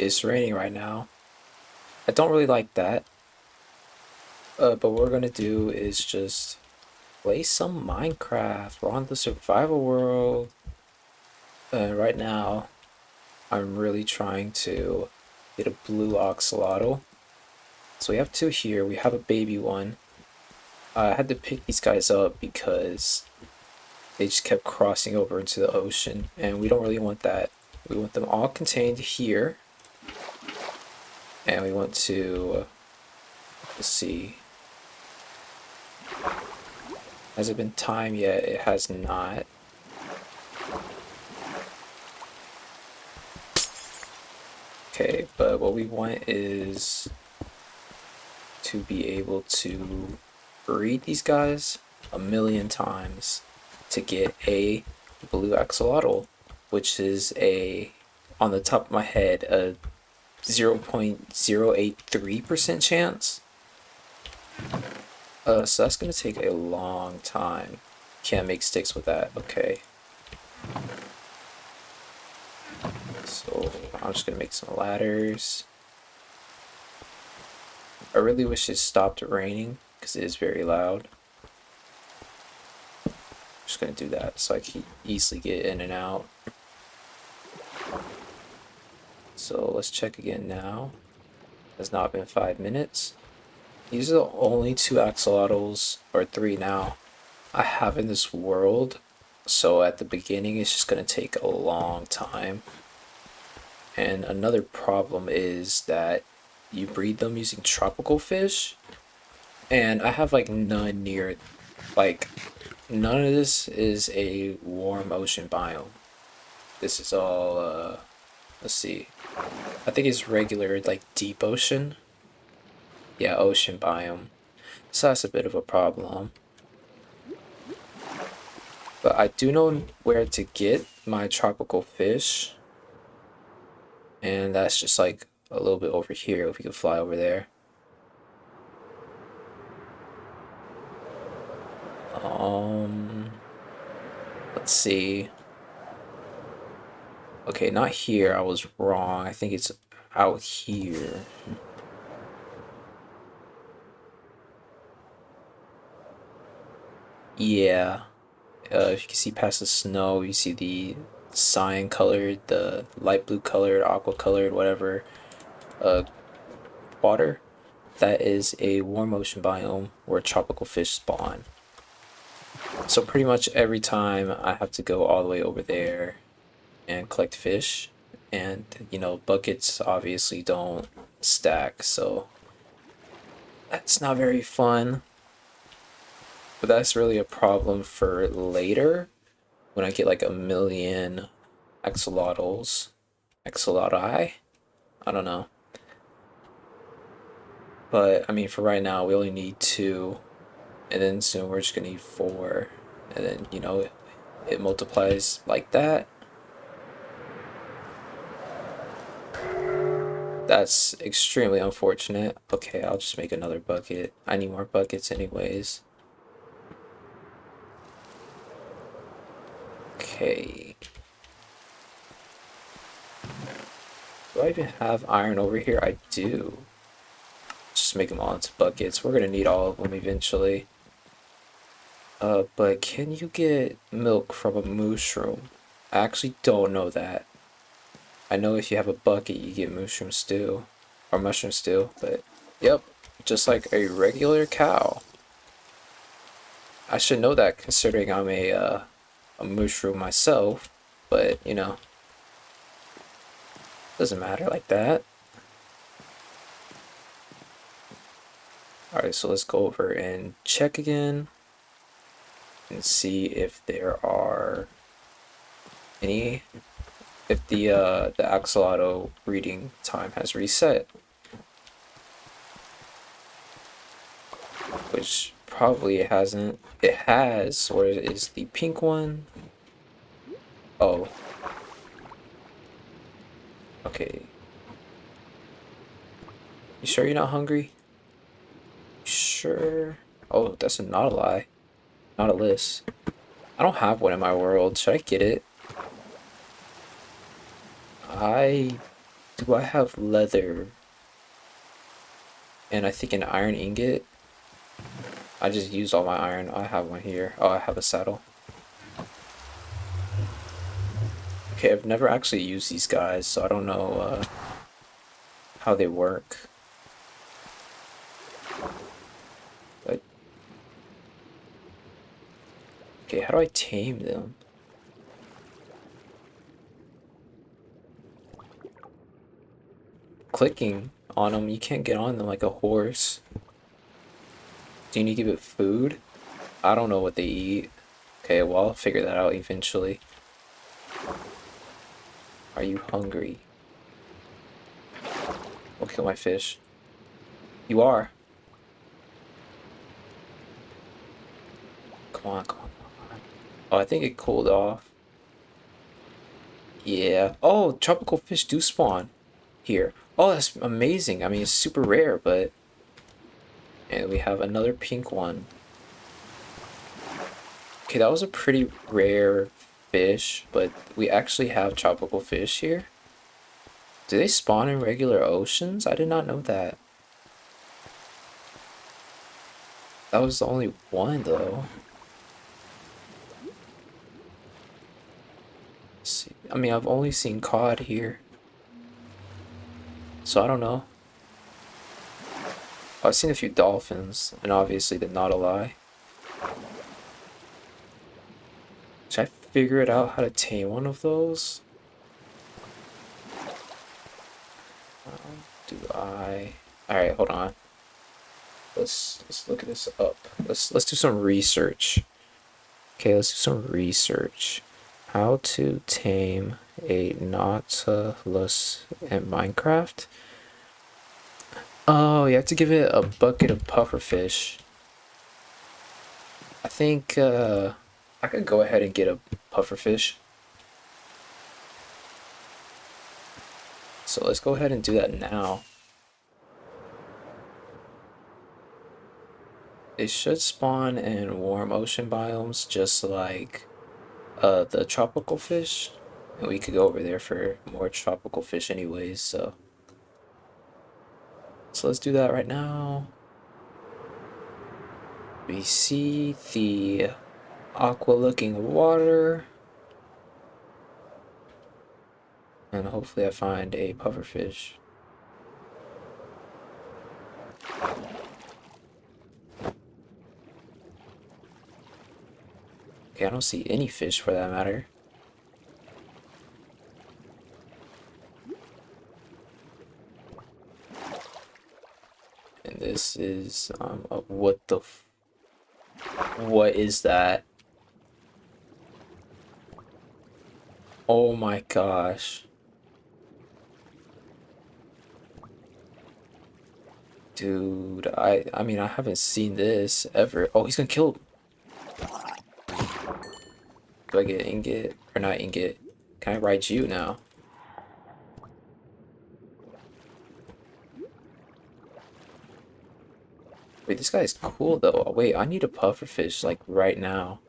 it's raining right now. I don't really like that. But what we're gonna do is just play some Minecraft. We're on the survival world. Right now, I'm really trying to get a blue axolotl. So we have two here. We have a baby one. I had to pick these guys up because they just kept crossing over into the ocean, and we don't really want that. We want them all contained here, and we want to, let's see, has it been time yet? It has not. Okay, but what we want is to be able to breed these guys a million times to get a blue axolotl, which is a, on the top of my head, a 0.083% chance. So that's gonna take a long time. Can't make sticks with that. Okay. So I'm just gonna make some ladders. I really wish it stopped raining because it is very loud. I'm just gonna do that so I can easily get in and out. So let's check again now. It has not been 5 minutes. These are the only two axolotls, or three now, I have in this world. So at the beginning, it's just gonna take a long time. And another problem is that you breed them using tropical fish, and I have like none near, like none of this is a warm ocean biome. This is all let's see, I think it's regular like deep ocean. Yeah, ocean biome. So that's a bit of a problem. But I do know where to get my tropical fish, and that's just like a little bit over here. If we could fly over there. Um, let's see. Okay, not here. I was wrong. I think it's out here. Yeah. If you can see past the snow, you see the cyan colored, the light blue colored, aqua colored, whatever, uh, water. That is a warm ocean biome where tropical fish spawn. So pretty much every time I have to go all the way over there and collect fish, and you know, buckets obviously don't stack, so that's not very fun. But that's really a problem for later when I get like a million axolotls, axolotli. I don't know. But I mean, for right now, we only need two, and then soon we're just gonna need four, and then you know, it multiplies like that. That's extremely unfortunate. Okay, I'll just make another bucket. I need more buckets anyways. Okay. Do I even have iron over here? I do. Just make them all into buckets. We're gonna need all of them eventually. But can you get milk from a mushroom? I actually don't know that. I know if you have a bucket, you get mushroom stew. Or mushroom stew, but yep, just like a regular cow. I should know that considering I'm a mushroom myself, but you know, doesn't matter like that. Alright, so let's go over and check again and see if there are any, if the axolotl breeding time has reset, which probably it hasn't. It has. Where is the pink one? Oh, okay. You sure you're not hungry? Sure. Oh, that's not a lie. Not a list. I don't have one in my world. Should I get it? I Do I have leather? And I think an iron ingot. I just used all my iron. I have one here. Oh, I have a saddle. Okay, I've never actually used these guys, so I don't know how they work. But okay, how do I tame them? Clicking on them, you can't get on them like a horse. Do you need to give it food? I don't know what they eat. Okay, well, I'll figure that out eventually. Are you hungry? I'll kill my fish. You are. Come on, come on, come on. Oh, I think it cooled off. Yeah. Oh, tropical fish do spawn here. Oh, that's amazing. I mean, it's super rare, but... And we have another pink one. Okay, that was a pretty rare fish, but we actually have tropical fish here. Do they spawn in regular oceans? I did not know that. That was the only one, though. Let's see. I mean, I've only seen cod here. So I don't know. I've seen a few dolphins, and obviously the nautili. Should I figure it out how to tame one of those? Do I? All right, hold on. Let's look at this up. Let's do some research. Okay, let's do some research. How to tame a nautilus in Minecraft? Oh, you have to give it a bucket of pufferfish. I think I could go ahead and get a pufferfish. So let's go ahead and do that now. It should spawn in warm ocean biomes just like the tropical fish. And we could go over there for more tropical fish anyways, so let's do that right now. We see the aqua looking water. And hopefully I find a pufferfish. Okay, I don't see any fish for that matter. And this is what is that? Oh my gosh. Dude, I mean I haven't seen this ever. Oh, he's gonna kill. Do I get ingot? Or not ingot? Can I ride you now? Wait, this guy's cool though. Wait, I need a pufferfish like right now.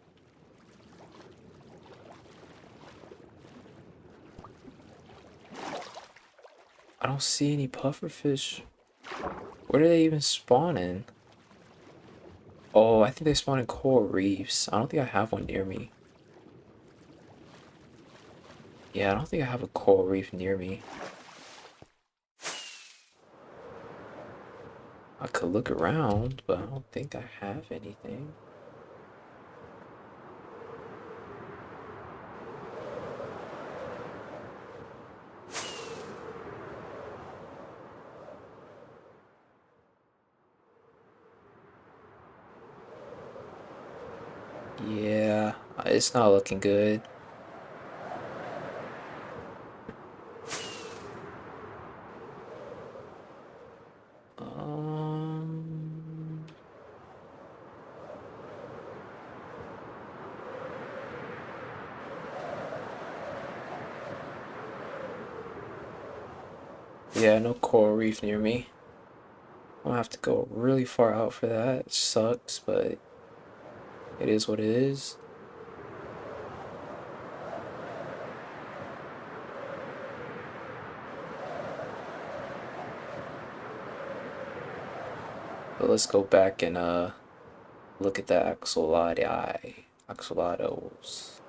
I don't see any pufferfish. Where do they even spawn in? Oh, I think they spawn in coral reefs. I don't think I have one near me. Yeah, I don't think I have a coral reef near me. I could look around, but I don't think I have anything. Yeah, it's not looking good. Um, yeah, no coral reef near me. I'm gonna have to go really far out for that. It sucks, but it is what it is. But let's go back and look at the axolotli. Axolotls.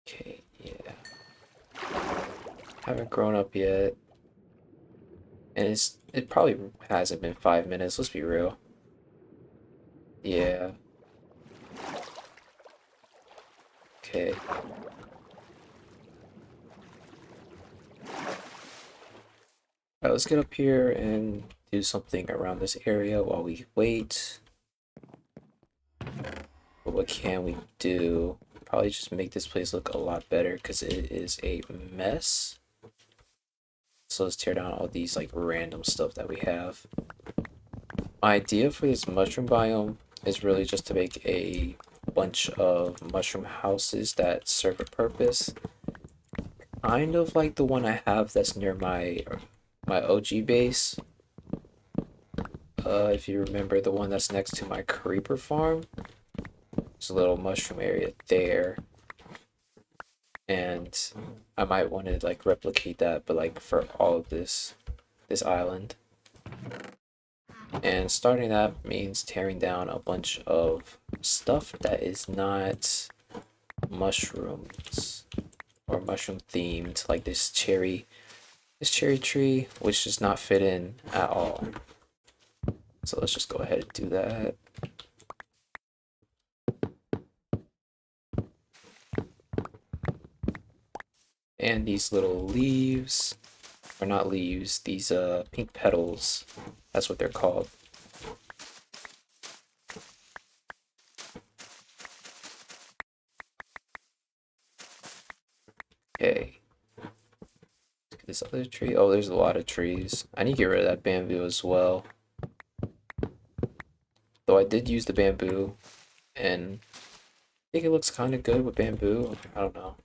Okay, yeah. Haven't grown up yet. And it probably hasn't been 5 minutes, let's be real. Yeah, okay. Alright, let's get up here and do something around this area while we wait. But what can we do? Probably just make this place look a lot better because it is a mess. So let's tear down all these like random stuff that we have. My idea for this mushroom biome is really just to make a bunch of mushroom houses that serve a purpose. Kind of like the one I have that's near my OG base. If you remember the one that's next to my creeper farm, there's a little mushroom area there. And I might want to like replicate that, but like for all of this island. And starting that means tearing down a bunch of stuff that is not mushrooms or mushroom themed, like this cherry tree, which does not fit in at all. So let's just go ahead and do that. And these little leaves, or not leaves, these pink petals, that's what they're called. Okay. This other tree, oh, there's a lot of trees. I need to get rid of that bamboo as well. Though I did use the bamboo, and I think it looks kind of good with bamboo. I don't know.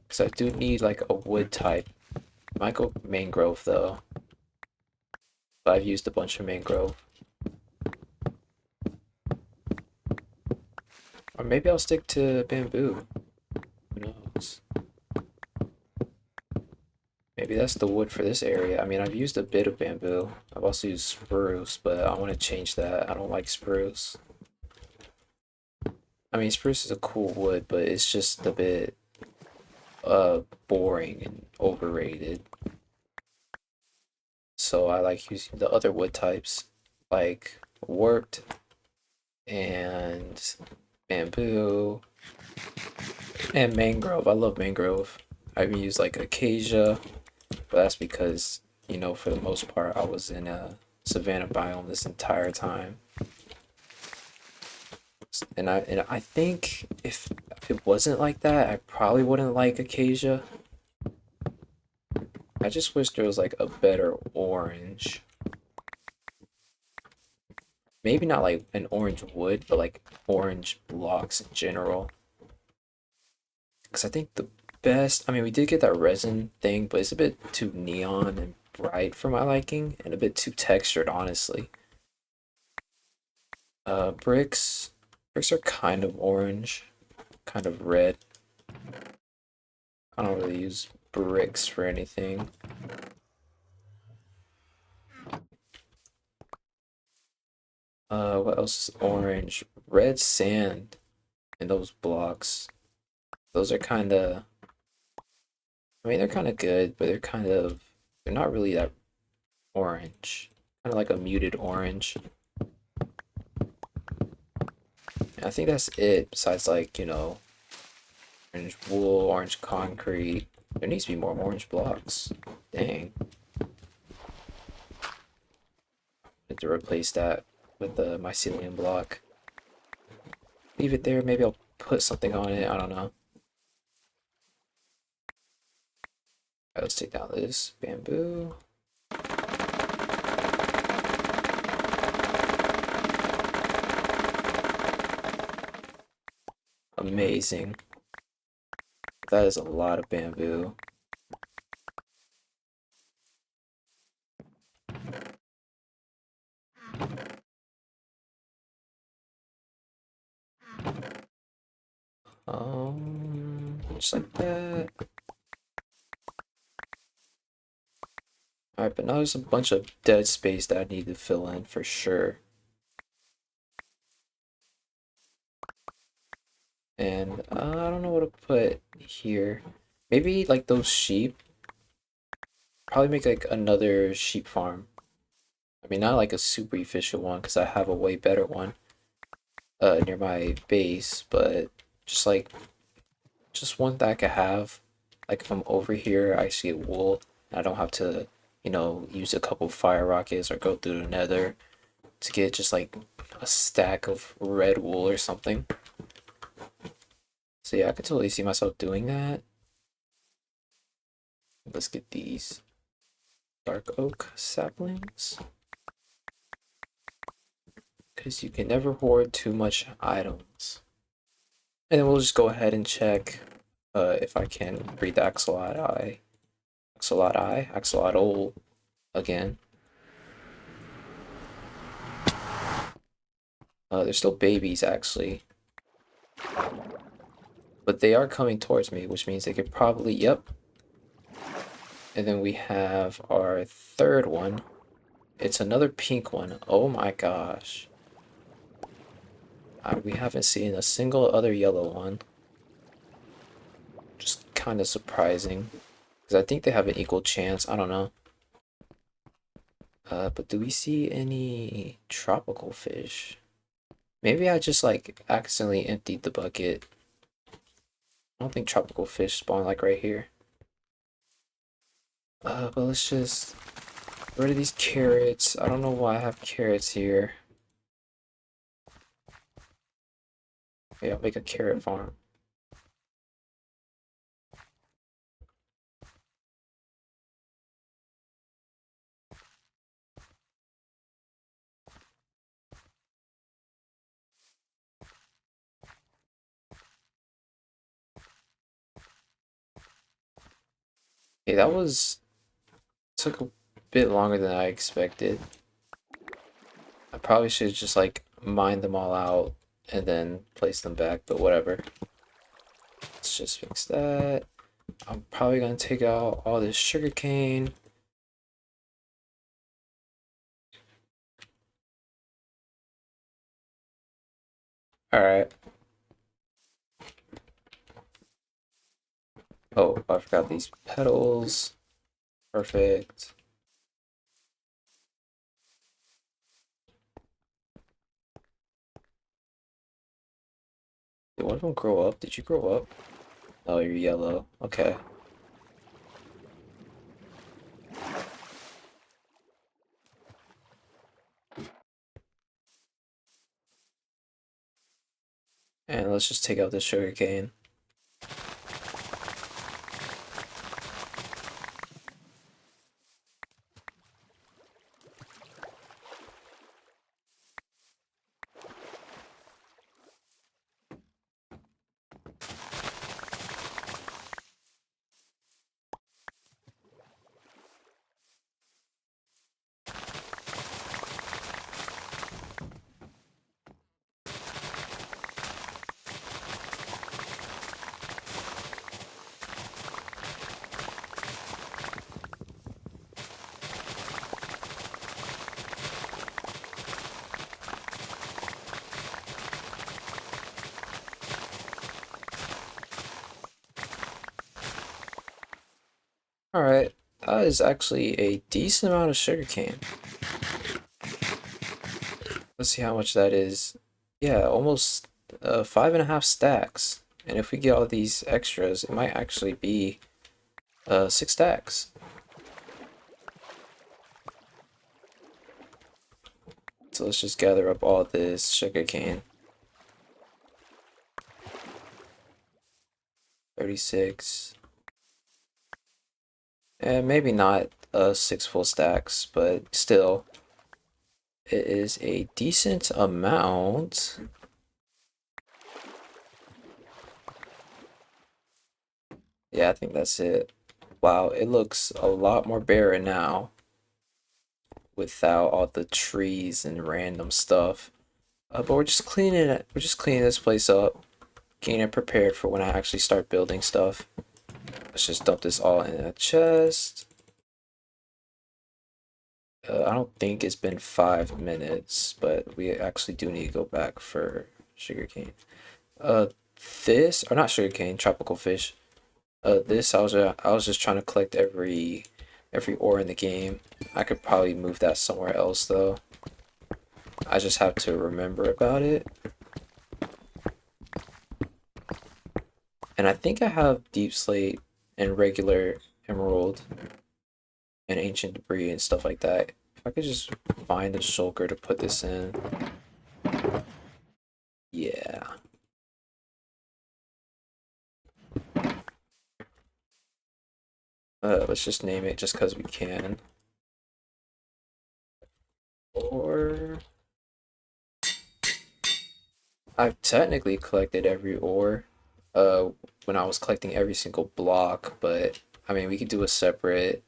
Because I do need like a wood type. Might go mangrove though. But I've used a bunch of mangrove. Or maybe I'll stick to bamboo. Who knows? Maybe that's the wood for this area. I mean, I've used a bit of bamboo. I've also used spruce, but I want to change that. I don't like spruce. I mean, spruce is a cool wood, but it's just a bit boring and overrated. So I like using the other wood types, like warped and bamboo and mangrove. I love mangrove. I've used like acacia, but that's because, you know, for the most part, I was in a savanna biome this entire time. And I think if it wasn't like that, I probably wouldn't like acacia. I just wish there was like a better orange. Maybe not like an orange wood, but like orange blocks in general. Because I think the best, I mean, we did get that resin thing, but it's a bit too neon and bright for my liking, and a bit too textured, honestly. Bricks are kind of orange, kind of red. I don't really use bricks for anything. What else is orange? Red sand in those blocks. Those are kind of, I mean, they're kind of good, but they're not really that orange. Kind of like a muted orange. And I think that's it, besides like, you know, orange wool, orange concrete. There needs to be more orange blocks. Dang. I have to replace that with the mycelium block. Leave it there, maybe I'll put something on it, I don't know. Alright, let's take down this bamboo. Amazing. That is a lot of bamboo. Just like that. Alright, but now there's a bunch of dead space that I need to fill in for sure. And I don't know what to put here. Maybe like those sheep. Probably make like another sheep farm. I mean, not like a super efficient one because I have a way better one near my base, but just like just one that I could have. Like if I'm over here, I see wool. I don't have to, use a couple fire rockets or go through the nether to get just like a stack of red wool or something. So yeah, I could totally see myself doing that. Let's get these dark oak saplings. Because you can never hoard too much items. And then we'll just go ahead and check if I can breed the axolotl again. They're still babies actually, but they are coming towards me, which means they could probably, yep. And then we have our third one. It's another pink one. Oh my gosh. We haven't seen a single other yellow one. Just kind of surprising. Because I think they have an equal chance. I don't know. But do we see any tropical fish? Maybe I just like accidentally emptied the bucket. I don't think tropical fish spawn like right here. But let's just get rid of these carrots. I don't know why I have carrots here. Maybe I'll make a carrot farm. Okay, that took a bit longer than I expected. I probably should just like mine them all out and then place them back, but whatever. Let's just fix that. I'm probably gonna take out all this sugar cane. Alright. Oh, I forgot these petals. Perfect. Did one of them grow up? Did you grow up? Oh, you're yellow. Okay. And let's just take out the sugar cane. Alright, that is actually a decent amount of sugarcane. Let's see how much that is. Yeah, almost 5.5 stacks. And if we get all these extras, it might actually be 6 stacks. So let's just gather up all this sugarcane. 36. And maybe not 6 full stacks, but still, it is a decent amount. Yeah, I think that's it. Wow, it looks a lot more barren now without all the trees and random stuff. But we're just cleaning it. We're just cleaning this place up. getting it prepared for when I actually start building stuff. Let's just dump this all in a chest. I don't think it's been 5 minutes, but we actually do need to go back for sugarcane. Uh, this or not sugarcane, tropical fish. This I was just trying to collect every ore in the game. I could probably move that somewhere else though. I just have to remember about it. And I think I have deep slate and regular emerald and ancient debris and stuff like that. If I could just find a shulker to put this in. Yeah. Let's just name it just because we can. Or I've technically collected every ore when I was collecting every single block, but I mean we could do a separate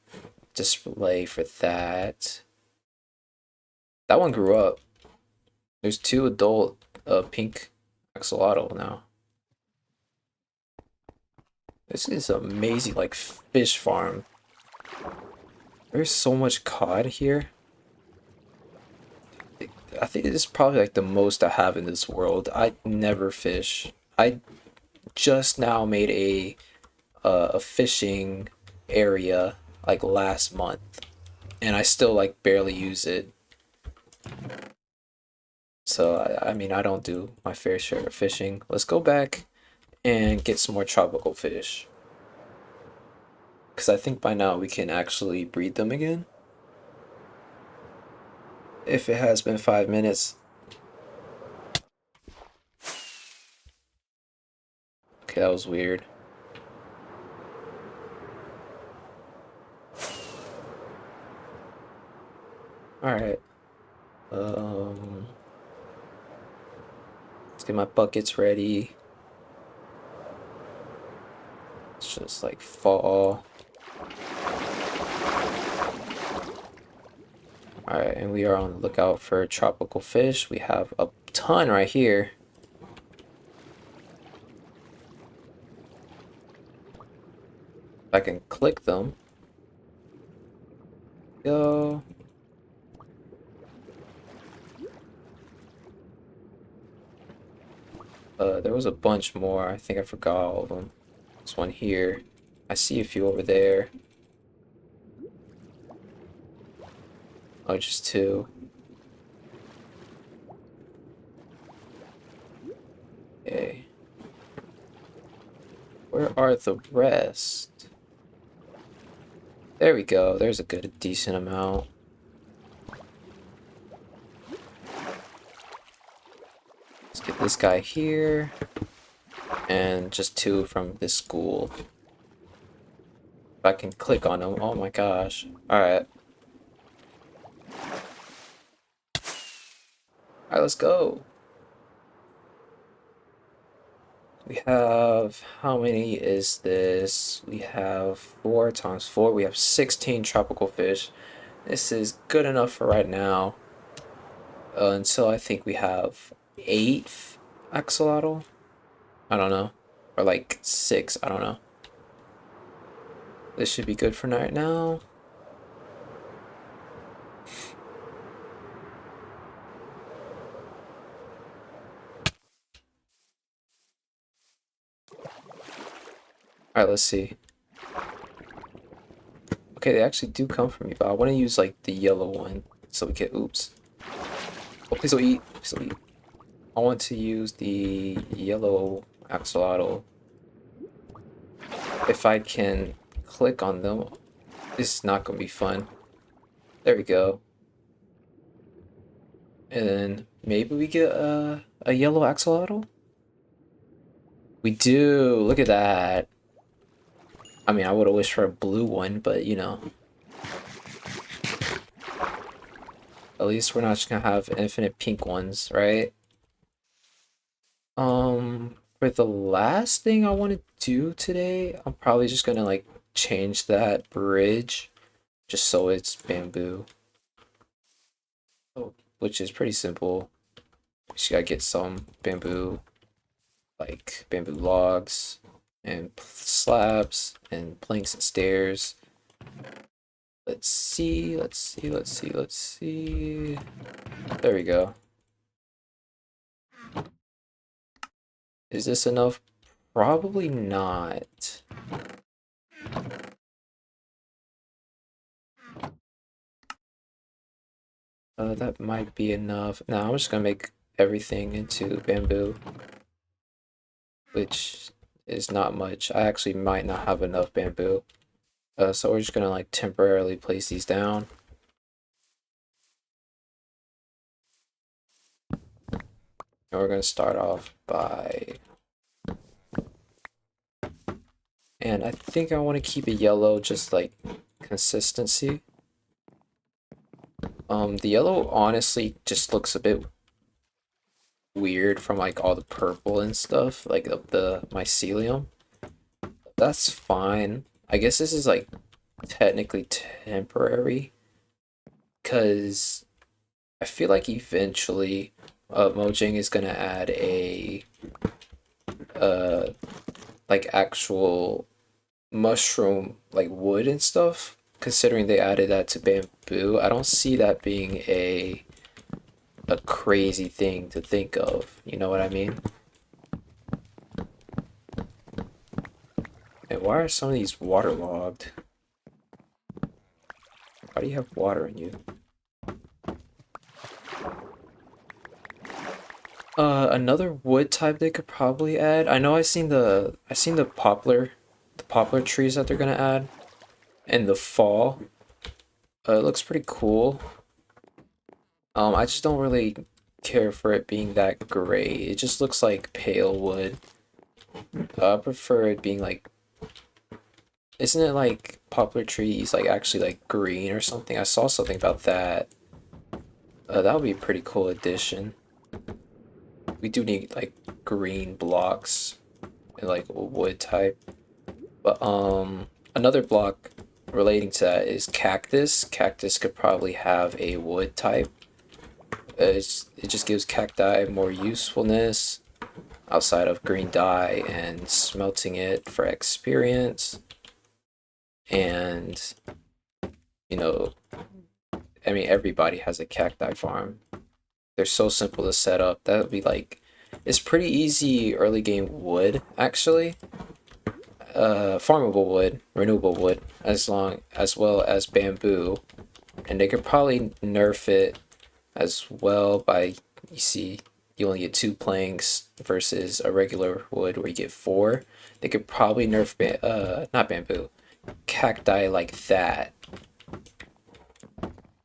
display for that. That one grew up. There's two adult pink axolotl now. This is amazing, like fish farm. There's so much cod here. I think this is probably like the most I have in this world. I never fish. I just now made a fishing area like last month, and I still like barely use it. So I mean I don't do my fair share of fishing. Let's go back and get some more tropical fish. Because I think by now we can actually breed them again. If it has been 5 minutes. Okay, that was weird. Alright. Let's get my buckets ready. It's just like fall. Alright, and we are on the lookout for tropical fish. We have a ton right here. I can click them. Go. There was a bunch more. I think I forgot all of them. This one here. I see a few over there. Oh, just two. Okay. Where are the rest? There we go. There's a good, decent amount. Let's get this guy here. And just two from this school. If I can click on them. Oh my gosh. Alright. Alright, let's go. We have, how many is this? We have 4 times 4. We have 16 tropical fish. This is good enough for right now. Until I think we have 8 axolotl. I don't know. Or like 6, I don't know. This should be good for right now. Alright, let's see. Okay, they actually do come from me, but I want to use like the yellow one so we can, oops. Oh, please don't eat. Please don't eat. I want to use the yellow axolotl. If I can click on them, this is not going to be fun. There we go. And then maybe we get a yellow axolotl? We do. Look at that. I mean, I would have wished for a blue one, but you know. At least we're not just gonna have infinite pink ones, right? For the last thing I want to do today, I'm probably just gonna like change that bridge just so it's bamboo. Oh, which is pretty simple. Just gotta get some bamboo like bamboo logs and slabs and planks and stairs. Let's see, let's see, let's see, let's see. There we go. Is this enough? Probably not. That might be enough. Now I'm just gonna make everything into bamboo, which is not much. I actually might not have enough bamboo. So we're just gonna like temporarily place these down. And we're gonna start off by, and I think I want to keep it yellow, just like consistency. The yellow honestly just looks a bit weird from like all the purple and stuff, like the mycelium. That's fine. I guess this is like technically temporary because I feel like eventually Mojang is gonna add a uh like actual mushroom like wood and stuff. Considering they added that to bamboo, I don't see that being a crazy thing to think of. You know what I mean? And why are some of these waterlogged? Why do you have water in you? Another wood type they could probably add. I know I seen the poplar trees that they're gonna add in the fall. It looks pretty cool. I just don't really care for it being that gray. It just looks like pale wood. I prefer it being like, isn't it like poplar trees like actually like green or something? I saw something about that. That would be a pretty cool addition. We do need like green blocks and like wood type. But another block relating to that is cactus. Cactus could probably have a wood type. It just gives cacti more usefulness outside of green dye and smelting it for experience. And you know, I mean everybody has a cacti farm. They're so simple to set up. That would be like, it's pretty easy early game wood actually. Farmable wood, renewable wood, as well as bamboo, and they could probably nerf it as well by, you see, you only get 2 planks versus a regular wood where you get 4. They could probably nerf not bamboo, cacti like that,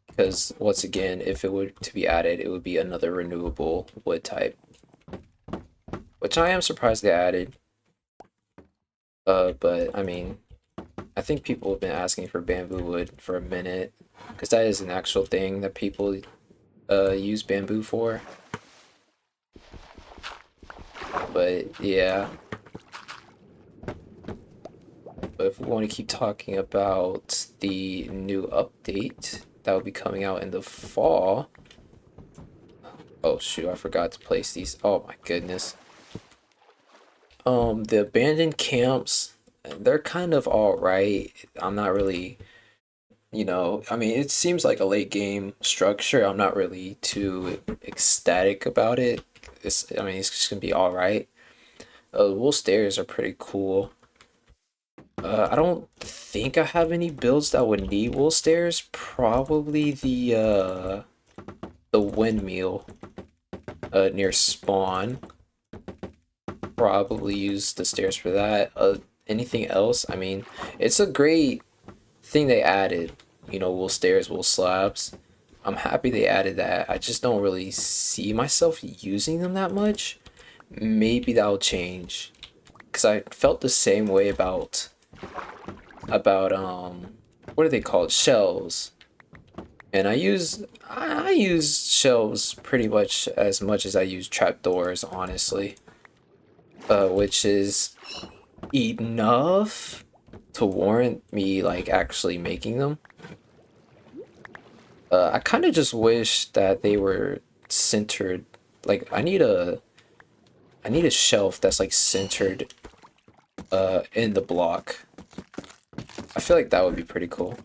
because once again, if it were to be added, it would be another renewable wood type, which I am surprised they added. But I mean, I think people have been asking for bamboo wood for a minute, because that is an actual thing that people use bamboo for. But yeah, but if we want to keep talking about the new update that will be coming out in the fall. Oh shoot, I forgot to place these. Oh my goodness. The abandoned camps, they're kind of all right. I'm not really, I mean, it seems like a late game structure. I'm not really too ecstatic about it. I mean, it's just gonna be all right. Wool stairs are pretty cool. I don't think I have any builds that would need wool stairs. Probably the windmill near spawn. Probably use the stairs for that. Anything else? I mean, it's a great thing they added. Wool stairs, wool slabs. I'm happy they added that. I just don't really see myself using them that much. Maybe that'll change. Because I felt the same way about what are they called, shelves, and I use shelves pretty much as I use trapdoors, honestly, which is enough to warrant me like actually making them. I kind of just wish that they were centered. Like, I need I need a shelf that's like centered in the block. I feel like that would be pretty cool.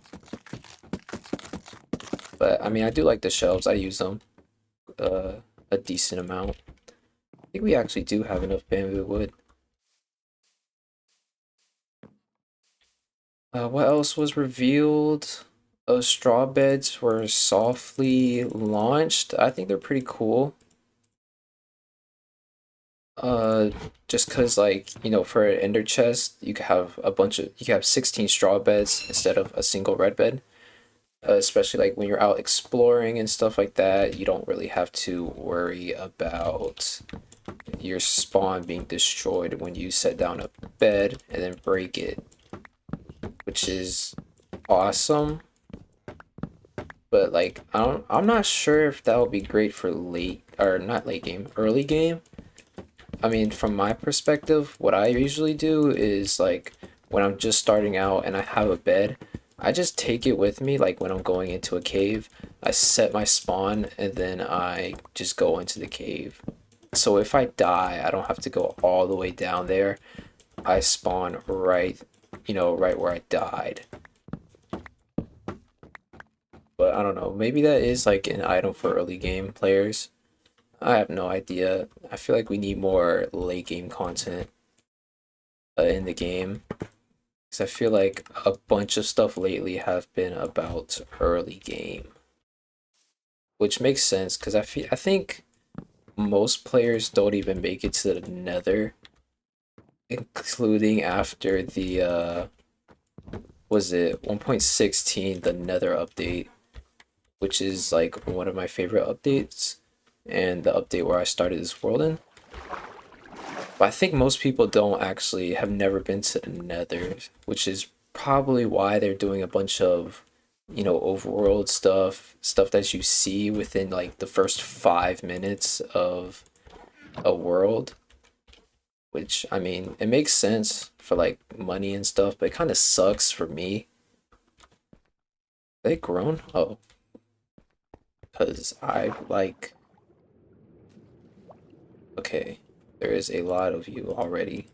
But I mean, I do like the shelves. I use them uh, a decent amount. I think we actually do have enough bamboo wood. What else was revealed? Straw beds were softly launched. I think they're pretty cool. Uh, just cause like, you know, for an ender chest, you can have 16 straw beds instead of a single red bed. Especially like when you're out exploring and stuff like that, you don't really have to worry about your spawn being destroyed when you set down a bed and then break it, which is awesome. But like I'm not sure if that would be great for late or not late game, early game. I mean, from my perspective, what I usually do is like when I'm just starting out and I have a bed, I just take it with me. Like when I'm going into a cave, I set my spawn and then I just go into the cave. So if I die, I don't have to go all the way down there. I spawn right, right where I died. But I don't know, maybe that is like an item for early game players. I have no idea. I feel like we need more late game content in the game. Because I feel like a bunch of stuff lately have been about early game, which makes sense because I think most players don't even make it to the Nether, including after the was it 1.16, the Nether update, which is like one of my favorite updates, and the update where I started this world in. But I think most people don't actually have never been to the Nether, which is probably why they're doing a bunch of, overworld stuff that you see within like the first 5 minutes of a world. Which I mean, it makes sense for like money and stuff, but it kind of sucks for me. They grown? Oh, because I like. Okay, there is a lot of you already.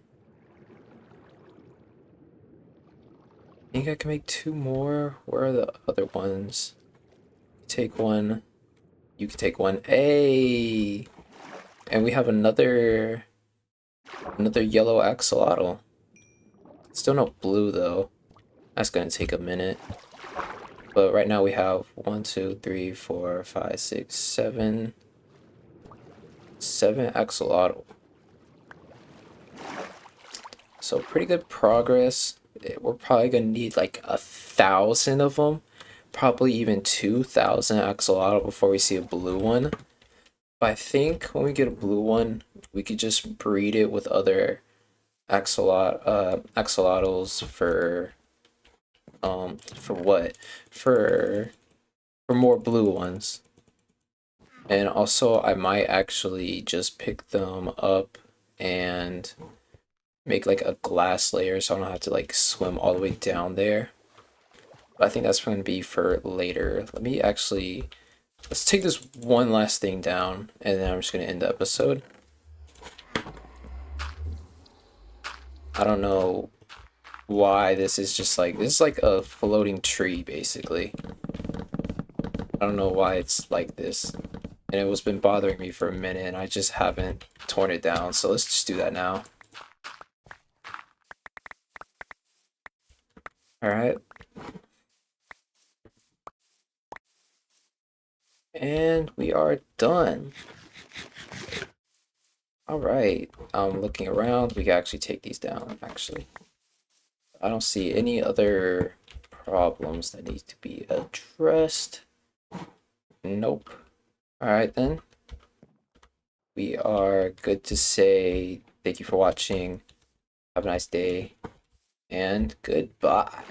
I think I can make two more. Where are the other ones? Take one. You can take one. Hey! And we have another yellow axolotl. Still no blue though. That's gonna take a minute. But right now we have 7 axolotl. So pretty good progress. We're probably gonna need like 1,000 of them. Probably even 2,000 axolotl before we see a blue one. But I think when we get a blue one, we could just breed it with other axolotls for what? For for more blue ones. And also I might actually just pick them up and make like a glass layer so I don't have to like swim all the way down there. But I think that's going to be for later. Let's take this one last thing down and then I'm just going to end the episode. I don't know why this is like a floating tree basically. I don't know why it's like this. And it was been bothering me for a minute and I just haven't torn it down. So let's just do that now. All right. And we are done. All right. I'm looking around. We can actually take these down, actually. I don't see any other problems that need to be addressed. Nope. All right, then. We are good to say thank you for watching. Have a nice day, and goodbye.